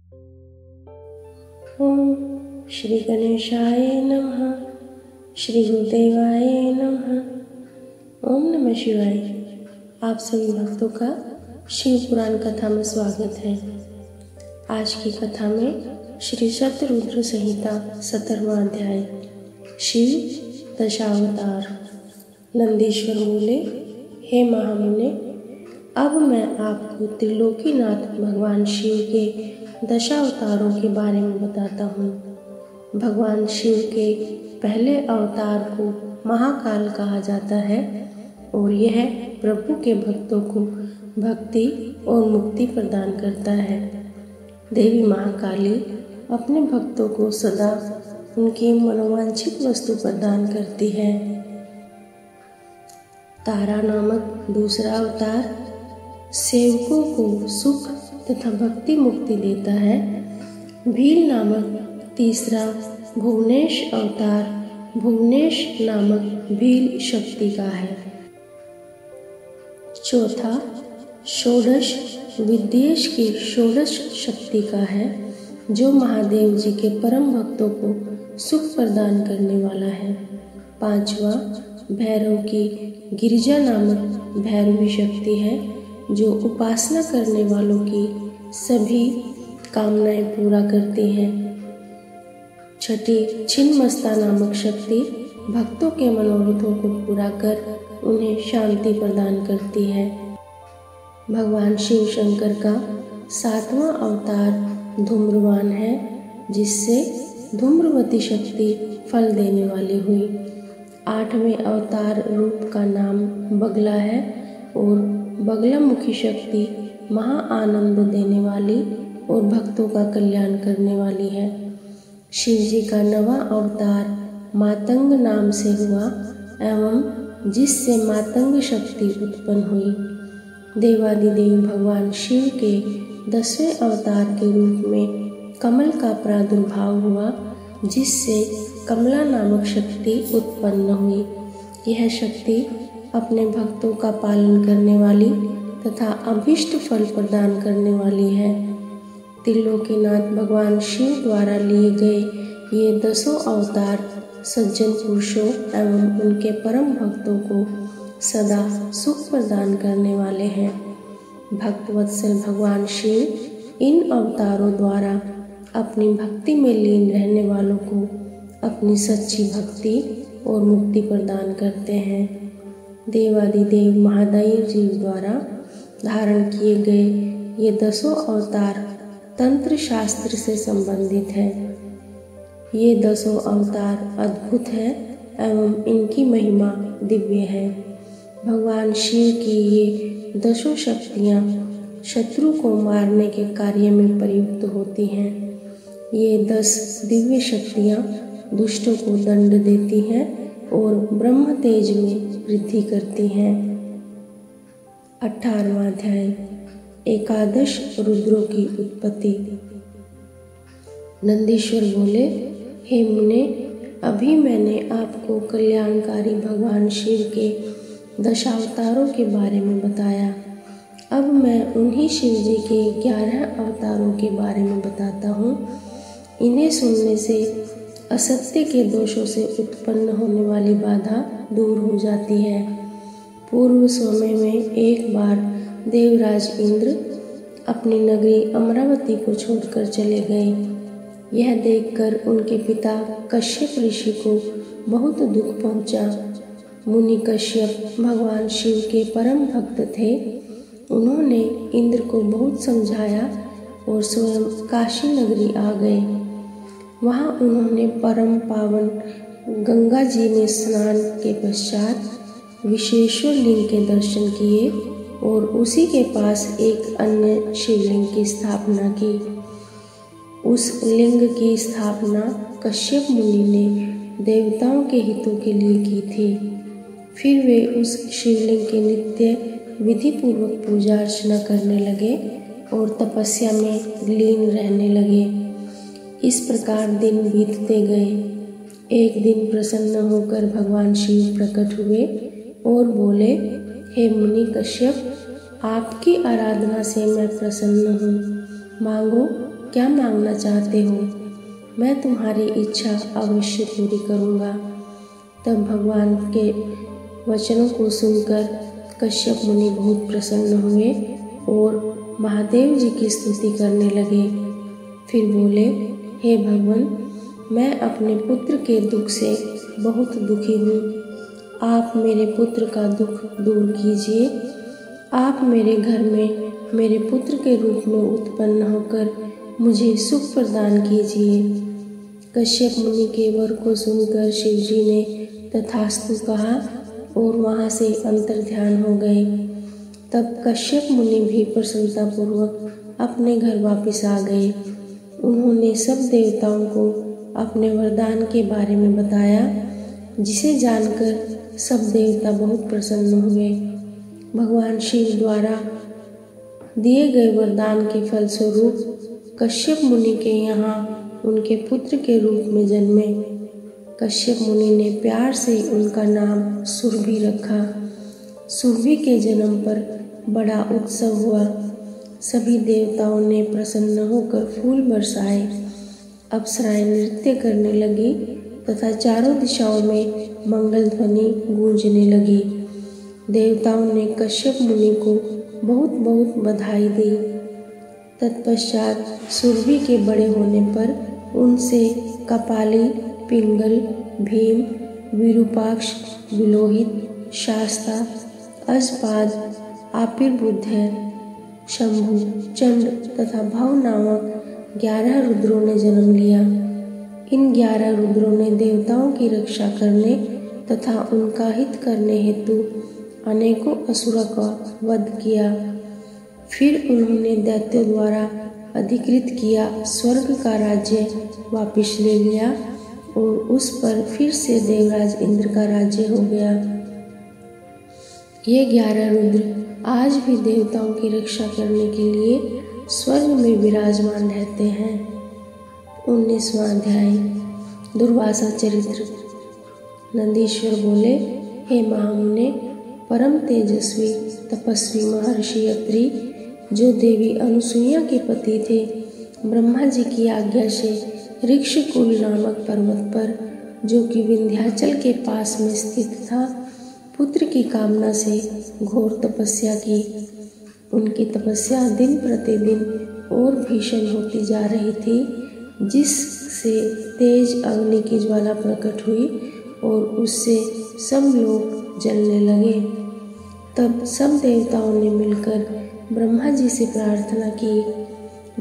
ओम श्री गणेशाय नमः। श्री गुरुदेवाय नमः। ओम नमः शिवाय। आप सभी भक्तों का शिव पुराण कथा में स्वागत है। आज की कथा में श्री शतरुद्र संहिता 17वां अध्याय शिव दशावतार। नंदीश्वर बोले, हे महामुने, अब मैं आपको त्रिलोकीनाथ भगवान शिव के दशावतारों के बारे में बताता हूँ। भगवान शिव के पहले अवतार को महाकाल कहा जाता है और यह प्रभु के भक्तों को भक्ति और मुक्ति प्रदान करता है। देवी महाकाली अपने भक्तों को सदा उनकी मनोवांछित वस्तु प्रदान करती है। तारा नामक दूसरा अवतार सेवकों को सुख तथा भक्ति मुक्ति देता है। भील नामक तीसरा भुवनेश अवतार भुवनेश नामक भील शक्ति का है। चौथा षोडश विद्येश की षोडश शक्ति का है, जो महादेव जी के परम भक्तों को सुख प्रदान करने वाला है। पांचवा भैरव की गिरिजा नामक भैरवी शक्ति है, जो उपासना करने वालों की सभी कामनाएं पूरा करती है। छठी छिन्नमस्ता नामक शक्ति भक्तों के मनोरथों को पूरा कर उन्हें शांति प्रदान करती है। भगवान शिव शंकर का सातवां अवतार धूम्रवान है, जिससे धूम्रवती शक्ति फल देने वाली हुई। आठवें अवतार रूप का नाम बगला है और बगला मुखी शक्ति महा आनंद देने वाली और भक्तों का कल्याण करने वाली है। शिव जी का नवा अवतार मातंग नाम से हुआ एवं जिससे मातंग शक्ति उत्पन्न हुई। देवादिदेव भगवान शिव के 10वें अवतार के रूप में कमल का प्रादुर्भाव हुआ, जिससे कमला नामक शक्ति उत्पन्न हुई। यह शक्ति अपने भक्तों का पालन करने वाली तथा अभीष्ट फल प्रदान करने वाली है। त्रिलोकीनाथ भगवान शिव द्वारा लिए गए ये 10 अवतार सज्जन पुरुषों एवं उनके परम भक्तों को सदा सुख प्रदान करने वाले हैं। भक्तवत्सल भगवान शिव इन अवतारों द्वारा अपनी भक्ति में लीन रहने वालों को अपनी सच्ची भक्ति और मुक्ति प्रदान करते हैं। देवादिदेव महादेव जी द्वारा धारण किए गए ये 10 अवतार तंत्र शास्त्र से संबंधित है। ये 10 अवतार अद्भुत है एवं इनकी महिमा दिव्य है। भगवान शिव की ये 10 शक्तियाँ शत्रु को मारने के कार्य में प्रयुक्त होती हैं। ये 10 दिव्य शक्तियाँ दुष्टों को दंड देती हैं और ब्रह्म तेज में वृद्धि करती हैं। 18वां अध्याय एकादश रुद्रों की उत्पत्ति। नंदीश्वर बोले, हे मुने, अभी मैंने आपको कल्याणकारी भगवान शिव के दशावतारों के बारे में बताया। अब मैं उन्हीं शिव जी के 11 अवतारों के बारे में बताता हूँ। इन्हें सुनने से असत्य के दोषों से उत्पन्न होने वाली बाधा दूर हो जाती है। पूर्व समय में एक बार देवराज इंद्र अपनी नगरी अमरावती को छोड़कर चले गए। यह देखकर उनके पिता कश्यप ऋषि को बहुत दुख पहुंचा। मुनि कश्यप भगवान शिव के परम भक्त थे। उन्होंने इंद्र को बहुत समझाया और स्वयं काशी नगरी आ गए। वहाँ उन्होंने परम पावन गंगा जी में स्नान के पश्चात विश्वेश्वर लिंग के दर्शन किए और उसी के पास एक अन्य शिवलिंग की स्थापना की। उस लिंग की स्थापना कश्यप मुनि ने देवताओं के हितों के लिए की थी। फिर वे उस शिवलिंग की नित्य विधि पूर्वक पूजा अर्चना करने लगे और तपस्या में लीन रहने लगे। इस प्रकार दिन बीतते गए। एक दिन प्रसन्न होकर भगवान शिव प्रकट हुए और बोले, हे मुनि कश्यप, आपकी आराधना से मैं प्रसन्न हूँ। मांगो क्या मांगना चाहते हो, मैं तुम्हारी इच्छा अवश्य पूरी करूँगा। तब भगवान के वचनों को सुनकर कश्यप मुनि बहुत प्रसन्न हुए और महादेव जी की स्तुति करने लगे। फिर बोले, हे भगवान, मैं अपने पुत्र के दुख से बहुत दुखी हूँ। आप मेरे पुत्र का दुख दूर कीजिए। आप मेरे घर में मेरे पुत्र के रूप में उत्पन्न होकर मुझे सुख प्रदान कीजिए। कश्यप मुनि के वर को सुनकर शिव जी ने तथास्तु कहा और वहाँ से अंतर्ध्यान हो गए। तब कश्यप मुनि भी प्रसन्नतापूर्वक अपने घर वापस आ गए। उन्होंने सब देवताओं को अपने वरदान के बारे में बताया, जिसे जानकर सब देवता बहुत प्रसन्न हुए। भगवान शिव द्वारा दिए गए वरदान के फलस्वरूप कश्यप मुनि के यहाँ उनके पुत्र के रूप में जन्मे। कश्यप मुनि ने प्यार से उनका नाम सुरभि रखा। सुरभि के जन्म पर बड़ा उत्सव हुआ। सभी देवताओं ने प्रसन्न होकर फूल बरसाए। अप्सराएं नृत्य करने लगी तथा चारों दिशाओं में मंगल ध्वनि गूंजने लगी। देवताओं ने कश्यप मुनि को बहुत बहुत बधाई दी। तत्पश्चात सुरभि के बड़े होने पर उनसे कपाली, पिंगल, भीम, विरूपाक्ष, विलोहित, शास्ता, अजपाद, आपिर्बुद्ध, शंभु, चंड तथा भव नामक 11 रुद्रों ने जन्म लिया। इन 11 रुद्रों ने देवताओं की रक्षा करने तथा उनका हित करने हेतु अनेकों असुरों का वध किया। फिर उन्होंने दैत्यों द्वारा अधिकृत किया स्वर्ग का राज्य वापिस ले लिया और उस पर फिर से देवराज इंद्र का राज्य हो गया। ये 11 रुद्र आज भी देवताओं की रक्षा करने के लिए स्वर्ग में विराजमान रहते हैं। 19वां अध्याय दुर्वासा चरित्र। नंदीश्वर बोले, हे महामुने, परम तेजस्वी तपस्वी महर्षि अत्रि, जो देवी अनुसुईया के पति थे, ब्रह्मा जी की आज्ञा से ऋक्षकुल नामक पर्वत पर, जो कि विंध्याचल के पास में स्थित था, पुत्र की कामना से घोर तपस्या की। उनकी तपस्या दिन प्रतिदिन और भीषण होती जा रही थी, जिससे तेज अग्नि की ज्वाला प्रकट हुई और उससे सब लोग जलने लगे। तब सब देवताओं ने मिलकर ब्रह्मा जी से प्रार्थना की।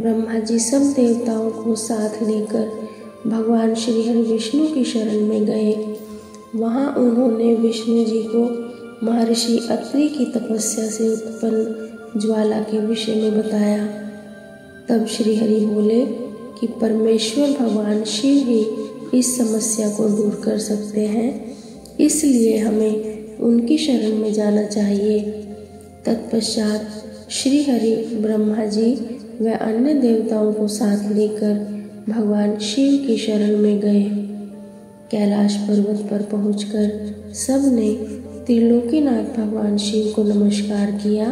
ब्रह्मा जी सब देवताओं को साथ लेकर भगवान श्री हरि विष्णु की शरण में गए। वहाँ उन्होंने विष्णु जी को महर्षि अत्रि की तपस्या से उत्पन्न ज्वाला के विषय में बताया। तब श्री हरि बोले कि परमेश्वर भगवान शिव ही इस समस्या को दूर कर सकते हैं, इसलिए हमें उनकी शरण में जाना चाहिए। तत्पश्चात श्री हरि ब्रह्मा जी व अन्य देवताओं को साथ लेकर भगवान शिव की शरण में गए। कैलाश पर्वत पर पहुंचकर सब ने त्रिलोकीनाथ भगवान शिव को नमस्कार किया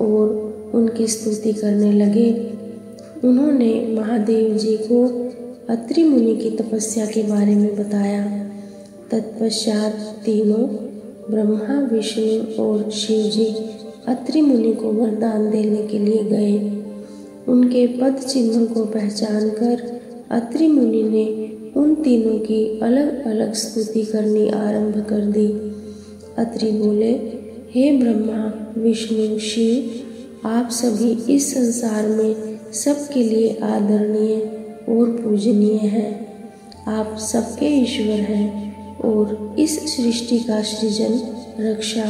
और उनकी स्तुति करने लगे। उन्होंने महादेव जी को अत्रि मुनि की तपस्या के बारे में बताया। तत्पश्चात तीनों ब्रह्मा, विष्णु और शिव जी अत्रि मुनि को वरदान देने के लिए गए। उनके पद चिन्हों को पहचान कर अत्रि मुनि ने उन तीनों की अलग अलग स्तुति करनी आरंभ कर दी। अत्रि बोले, हे ब्रह्मा, विष्णु, शिव, आप सभी इस संसार में सबके लिए आदरणीय और पूजनीय हैं। आप सबके ईश्वर हैं और इस सृष्टि का सृजन, रक्षा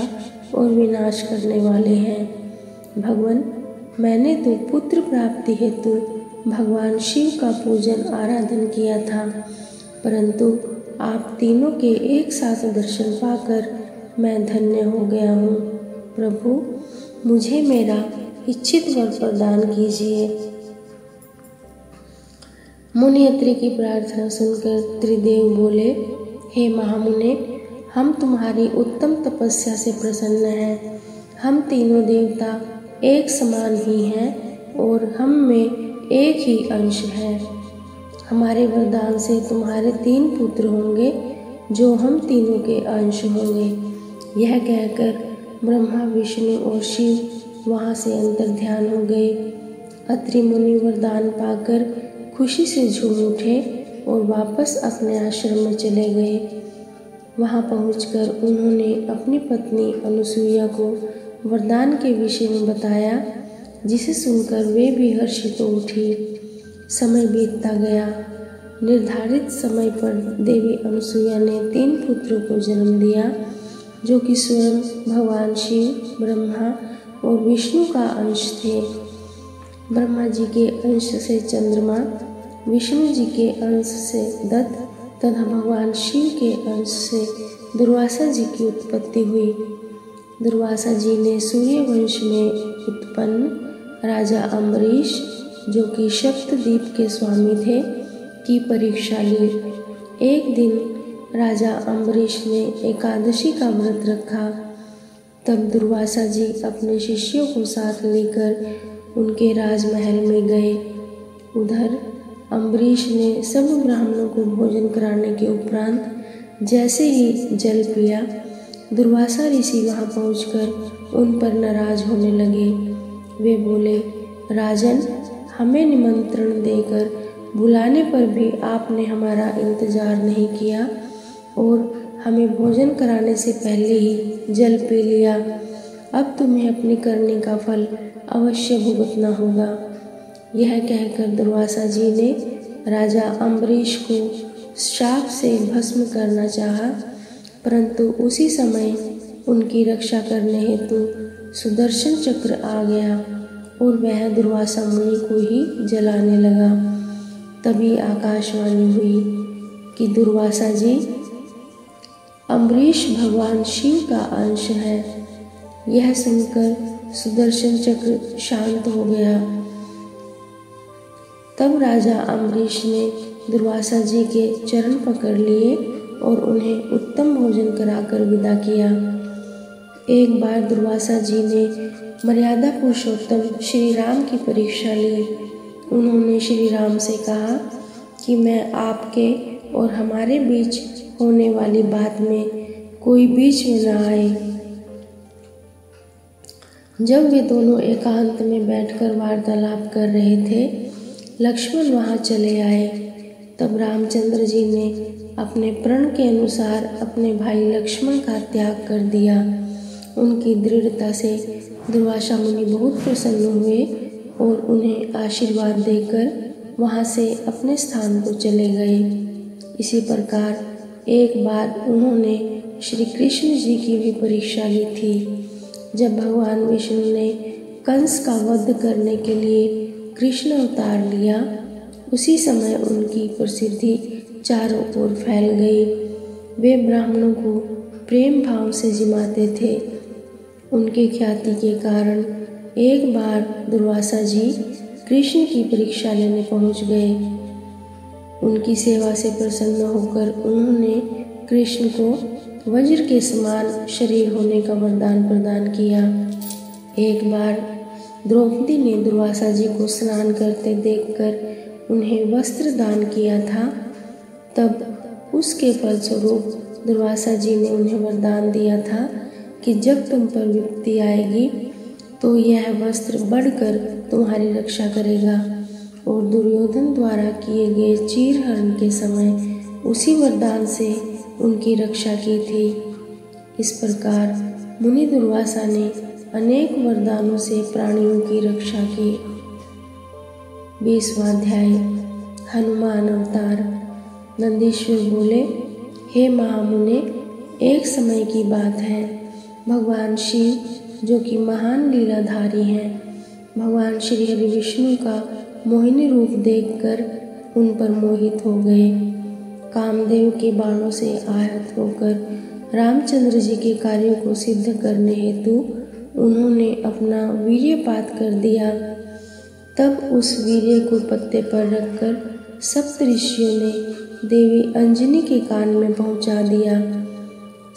और विनाश करने वाले हैं। भगवान, मैंने तो पुत्र प्राप्ति हेतु भगवान शिव का पूजन आराधन किया था, परंतु आप तीनों के एक साथ दर्शन पाकर मैं धन्य हो गया हूँ। प्रभु, मुझे मेरा इच्छित वर प्रदान कीजिए। मुनि अत्रि की प्रार्थना सुनकर त्रिदेव बोले, हे महामुने, हम तुम्हारी उत्तम तपस्या से प्रसन्न हैं। हम तीनों देवता एक समान ही हैं और हम में एक ही अंश है। हमारे वरदान से तुम्हारे 3 पुत्र होंगे जो हम तीनों के अंश होंगे। यह कहकर ब्रह्मा, विष्णु और शिव वहाँ से अंतर्ध्यान हो गए। अत्रि मुनि वरदान पाकर खुशी से झूम उठे और वापस अपने आश्रम में चले गए। वहाँ पहुंचकर उन्होंने अपनी पत्नी अनुसुईया को वरदान के विषय में बताया, जिसे सुनकर वे भी हर्षित हो उठी। समय बीतता गया। निर्धारित समय पर देवी अनुसुईया ने 3 पुत्रों को जन्म दिया, जो कि स्वयं भगवान शिव, ब्रह्मा और विष्णु का अंश थे। ब्रह्मा जी के अंश से चंद्रमा, विष्णु जी के अंश से दत्त तथा भगवान शिव के अंश से दुर्वासा जी की उत्पत्ति हुई। दुर्वासा जी ने सूर्यवंश में उत्पन्न राजा अम्बरीश, जो कि सप्तद्वीप के स्वामी थे, की परीक्षा ली। एक दिन राजा अम्बरीश ने एकादशी का व्रत रखा। तब दुर्वासा जी अपने शिष्यों को साथ लेकर उनके राजमहल में गए। उधर अम्बरीश ने सब ब्राह्मणों को भोजन कराने के उपरांत जैसे ही जल पिया, दुर्वासा ऋषि वहां पहुंचकर उन पर नाराज होने लगे। वे बोले, राजन, हमें निमंत्रण देकर बुलाने पर भी आपने हमारा इंतजार नहीं किया और हमें भोजन कराने से पहले ही जल पी लिया। अब तुम्हें अपनी करनी का फल अवश्य भुगतना होगा। यह कहकर दुर्वासा जी ने राजा अम्बरीश को शाप से भस्म करना चाहा, परंतु उसी समय उनकी रक्षा करने हेतु सुदर्शन चक्र आ गया और वह दुर्वासा मुनि को ही जलाने लगा। तभी आकाशवाणी हुई कि दुर्वासा जी, अम्बरीश भगवान शिव का अंश है। यह सुनकर सुदर्शन चक्र शांत हो गया। तब राजा अम्बरीश ने दुर्वासा जी के चरण पकड़ लिए और उन्हें उत्तम भोजन कराकर विदा किया। एक बार दुर्वासा जी ने मर्यादा पुरुषोत्तम श्री राम की परीक्षा ली। उन्होंने श्री राम से कहा कि मैं आपके और हमारे बीच होने वाली बात में कोई बीच में न आए। जब वे दोनों एकांत में बैठकर वार्तालाप कर रहे थे, लक्ष्मण वहां चले आए। तब रामचंद्र जी ने अपने प्रण के अनुसार अपने भाई लक्ष्मण का त्याग कर दिया। उनकी दृढ़ता से दुर्वासा मुनि बहुत प्रसन्न हुए और उन्हें आशीर्वाद देकर वहां से अपने स्थान को चले गए। इसी प्रकार एक बार उन्होंने श्री कृष्ण जी की भी परीक्षा ली थी। जब भगवान विष्णु ने कंस का वध करने के लिए कृष्ण अवतार लिया, उसी समय उनकी प्रसिद्धि चारों ओर फैल गई। वे ब्राह्मणों को प्रेम भाव से जिमाते थे। उनके ख्याति के कारण एक बार दुर्वासा जी कृष्ण की परीक्षा लेने पहुंच गए। उनकी सेवा से प्रसन्न होकर उन्होंने कृष्ण को वज्र के समान शरीर होने का वरदान प्रदान किया। एक बार द्रौपदी ने दुर्वासा जी को स्नान करते देखकर उन्हें वस्त्र दान किया था। तब उसके फलस्वरूप दुर्वासा जी ने उन्हें वरदान दिया था कि जब तुम पर विपत्ति आएगी तो यह वस्त्र बढ़कर तुम्हारी रक्षा करेगा। और दुर्योधन द्वारा किए गए चीरहरण के समय उसी वरदान से उनकी रक्षा की थी। इस प्रकार मुनि दुर्वासा ने अनेक वरदानों से प्राणियों की रक्षा की। 20वां अध्याय। हनुमान अवतार। नंदीश्वर बोले, हे महामुने, एक समय की बात है। भगवान शिव, जो कि महान लीलाधारी हैं, भगवान श्री हरि विष्णु का मोहिनी रूप देखकर उन पर मोहित हो गए। कामदेव के बाणों से आहत होकर रामचंद्र जी के कार्यों को सिद्ध करने हेतु उन्होंने अपना वीर्यपात कर दिया। तब उस वीर्य को पत्ते पर रखकर सप्त ऋषियों ने देवी अंजनी के कान में पहुंचा दिया।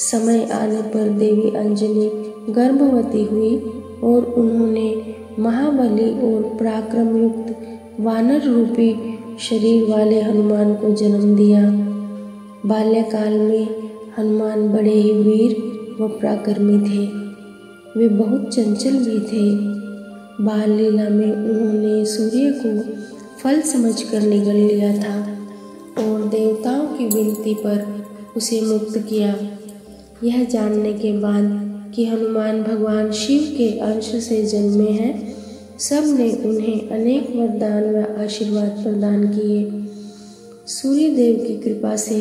समय आने पर देवी अंजनी गर्भवती हुई और उन्होंने महाबली और पराक्रम युक्त वानर रूपी शरीर वाले हनुमान को जन्म दिया। बाल्यकाल में हनुमान बड़े ही वीर व पराक्रमी थे। वे बहुत चंचल भी थे। बाल लीला में उन्होंने सूर्य को फल समझकर निगल लिया था और देवताओं की विनती पर उसे मुक्त किया। यह जानने के बाद कि हनुमान भगवान शिव के अंश से जन्मे हैं, सब ने उन्हें अनेक वरदान व आशीर्वाद प्रदान किए। सूर्य देव की कृपा से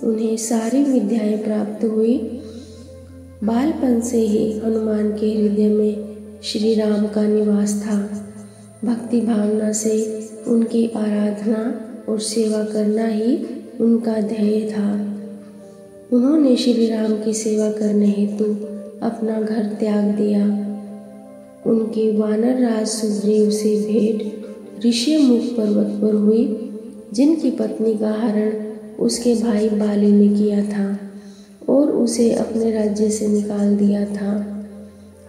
उन्हें सारी विद्याएं प्राप्त हुई। बालपन से ही हनुमान के हृदय में श्री राम का निवास था। भक्ति भावना से उनकी आराधना और सेवा करना ही उनका ध्येय था। उन्होंने श्री राम की सेवा करने हेतु अपना घर त्याग दिया। उनके वानर राज सुग्रीव से भेंट ऋषिमुख पर्वत पर हुई, जिनकी पत्नी का हरण उसके भाई बाली ने किया था और उसे अपने राज्य से निकाल दिया था।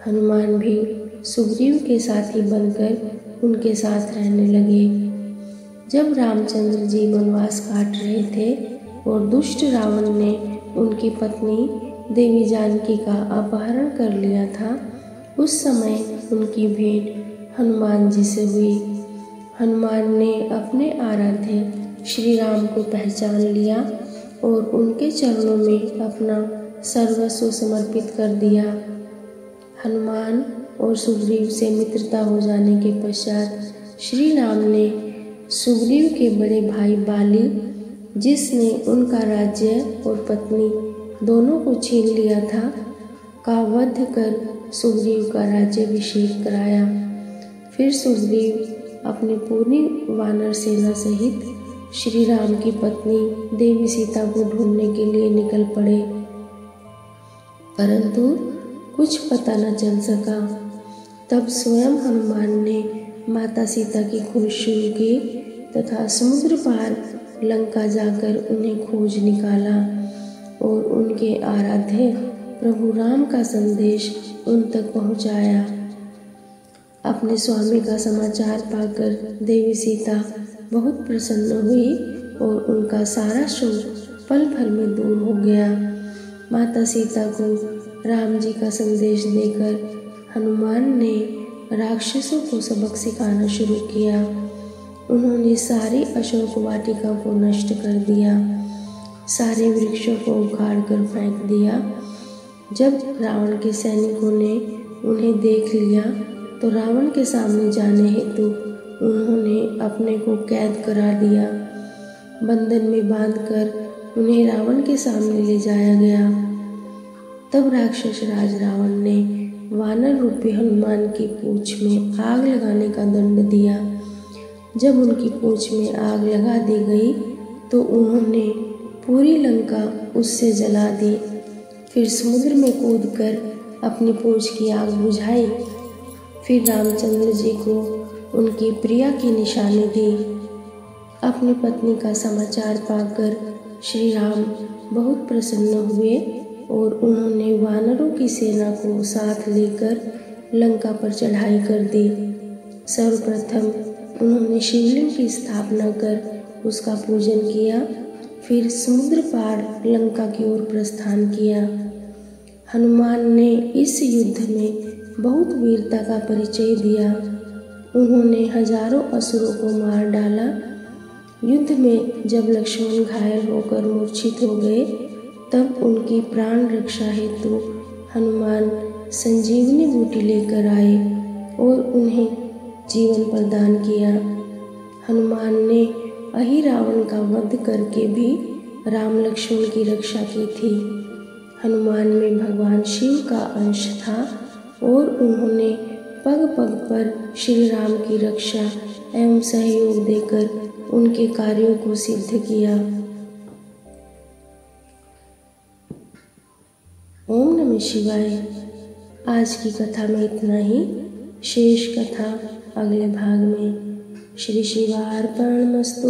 हनुमान भी सुग्रीव के साथी बनकर उनके साथ रहने लगे। जब रामचंद्र जी वनवास काट रहे थे और दुष्ट रावण ने उनकी पत्नी देवी जानकी का अपहरण कर लिया था, उस समय उनकी भेंट हनुमान जी से हुई। हनुमान ने अपने आराध्य श्री राम को पहचान लिया और उनके चरणों में अपना सर्वस्व समर्पित कर दिया। हनुमान और सुग्रीव से मित्रता हो जाने के पश्चात श्री राम ने सुग्रीव के बड़े भाई बाली, जिसने उनका राज्य और पत्नी दोनों को छीन लिया था, का वध कर सुग्रीव का राज्याभिषेक कराया। फिर सुग्रीव अपनी पूरी वानर सेना सहित श्री राम की पत्नी देवी सीता को ढूंढने के लिए निकल पड़े, परंतु कुछ पता न चल सका। तब स्वयं हनुमान ने माता सीता की खोज शुरू की तथा समुद्र पार लंका जाकर उन्हें खोज निकाला और उनके आराध्य प्रभु राम का संदेश उन तक पहुंचाया। अपने स्वामी का समाचार पाकर देवी सीता बहुत प्रसन्न हुई और उनका सारा शोक पल भर में दूर हो गया। माता सीता को राम जी का संदेश देकर हनुमान ने राक्षसों को सबक सिखाना शुरू किया। उन्होंने सारी अशोक वाटिका को नष्ट कर दिया, सारे वृक्षों को उखाड़ कर फेंक दिया। जब रावण के सैनिकों ने उन्हें देख लिया तो रावण के सामने जाने हेतु उन्होंने अपने को कैद करा दिया। बंधन में बांधकर उन्हें रावण के सामने ले जाया गया। तब राक्षस राज रावण ने वानर रूपी हनुमान की पूंछ में आग लगाने का दंड दिया। जब उनकी पूंछ में आग लगा दी गई तो उन्होंने पूरी लंका उससे जला दी। फिर समुद्र में कूदकर अपनी पूंछ की आग बुझाई। फिर रामचंद्र जी को उनकी प्रिया की निशानी दी। अपनी पत्नी का समाचार पाकर श्री राम बहुत प्रसन्न हुए और उन्होंने वानरों की सेना को साथ लेकर लंका पर चढ़ाई कर दी। सर्वप्रथम उन्होंने शिवलिंग की स्थापना कर उसका पूजन किया, फिर समुद्र पार लंका की ओर प्रस्थान किया। हनुमान ने इस युद्ध में बहुत वीरता का परिचय दिया। उन्होंने हजारों असुरों को मार डाला। युद्ध में जब लक्ष्मण घायल होकर मूर्छित हो गए तब उनकी प्राण रक्षा हेतु हनुमान संजीवनी बूटी लेकर आए और उन्हें जीवन प्रदान किया। हनुमान ने अहि रावण का वध करके भी राम लक्ष्मण की रक्षा की थी। हनुमान में भगवान शिव का अंश था और उन्होंने पग पग पर श्री राम की रक्षा एवं सहयोग देकर उनके कार्यों को सिद्ध किया। ओम नमः शिवाय। आज की कथा में इतना ही। शेष कथा अगले भाग में। श्री शिवार्पणमस्तु।